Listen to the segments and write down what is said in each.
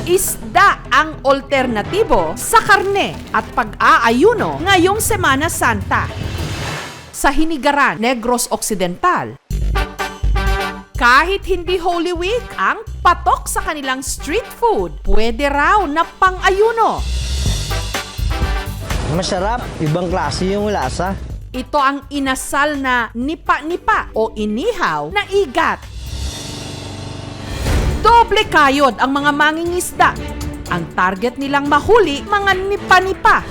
Isda ang alternatibo sa karne at pag-aayuno ngayong Semana Santa. Sa Hinigaran, Negros Occidental, kahit hindi Holy Week, ang patok sa kanilang street food, pwede raw na pang-ayuno. Masarap, ibang klase yung lasa. Ito ang inasal na nipa-nipa o inihaw na igat. Doble kayod ang mga mangingisda. Ang target nilang mahuli, mga nipa-nipa.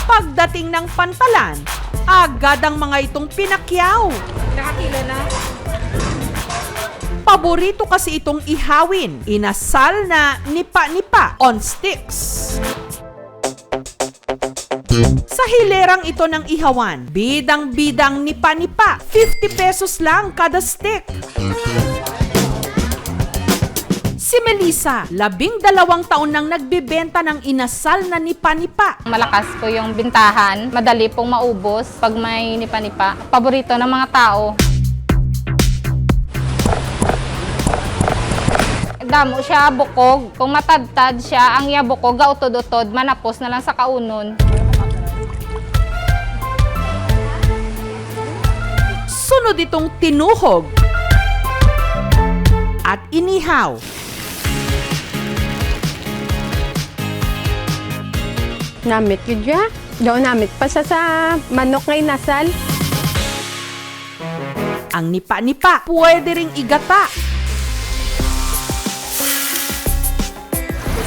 Pagdating ng pantalan, agad ang mga itong pinakyaw. Nakakilo na. Paborito kasi itong ihawin, inasal na nipa-nipa on sticks. Sa hilerang ito ng ihawan, bidang-bidang nipa-nipa, 50 pesos lang kada stick. Si Melissa, 12 taon nang nagbibenta ng inasal na nipa-nipa. Malakas po yung bintahan, madali pong maubos pag may nipa-nipa. Paborito ng mga tao. Damo siya, bukog. Kung matadtad siya, ang iya bukog, gautod-utod, manapos na lang sa kaunon. Sunod itong tinuhog at inihaw. Namit yun dya. Daw namit pa sa manok ngay nasal. Ang nipa-nipa, pwede ring igata.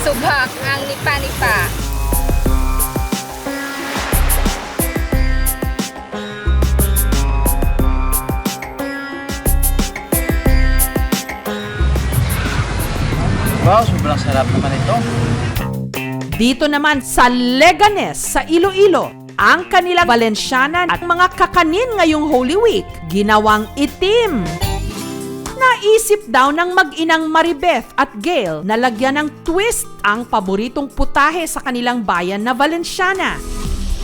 Subak ang nipa-nipa. Wow, sobrang sarap naman ito. Dito naman sa Leganes, sa Iloilo, ang kanilang Valenciana at mga kakanin ngayong Holy Week, ginawang itim. Naisip daw ng mag-inang Maribeth at Gail na lagyan ng twist ang paboritong putahe sa kanilang bayan na Valenciana.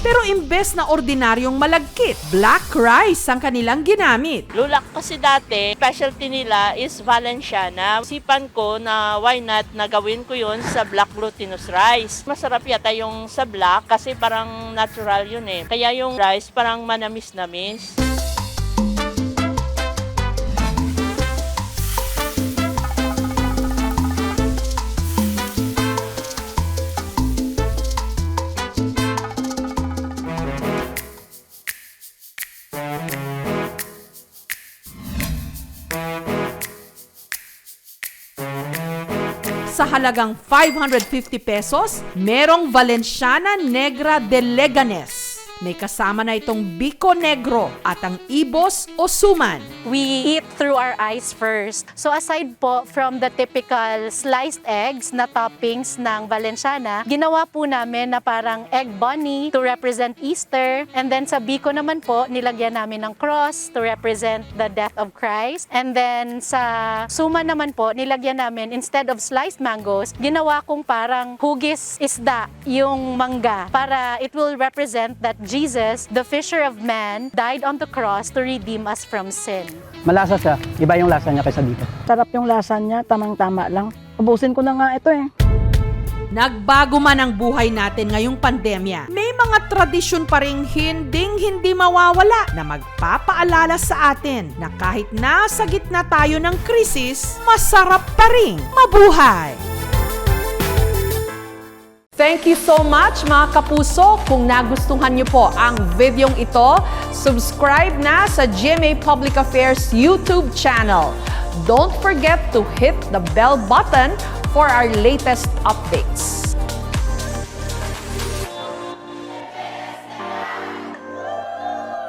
Pero imbes na ordinaryong malagkit, black rice ang kanilang ginamit. Lulak kasi dati, specialty nila is Valenciana. Sipan ko na why not na gawin ko yun sa black glutinous rice. Masarap yata yung sa black kasi parang natural yun eh. Kaya yung rice parang manamis-namis. Sa halagang 550 pesos, merong Valenciana Negra de Leganes. May kasama na itong Bico Negro at ang Ibos o Suman. We eat through our eyes first. So aside po from the typical sliced eggs na toppings ng Valenciana, ginawa po namin na parang egg bunny to represent Easter. And then sa Bico naman po, nilagyan namin ng cross to represent the death of Christ. And then sa Suman naman po, nilagyan namin instead of sliced mangoes, ginawa kong parang hugis isda yung mangga para it will represent that Jesus, the fisher of man, died on the cross to redeem us from sin. Malasa siya. Iba yung lasa niya kaysa dito. Sarap yung lasa niya, tamang-tama lang. Ubusin ko na nga ito eh. Nagbago man ang buhay natin ngayong pandemya, may mga tradisyon pa rin hindi mawawala na magpapaalala sa atin na kahit nasa gitna tayo ng krisis, masarap pa rin mabuhay. Thank you so much mga kapuso. Kung nagustuhan niyo po ang videong ito, subscribe na sa GMA Public Affairs YouTube channel. Don't forget to hit the bell button for our latest updates.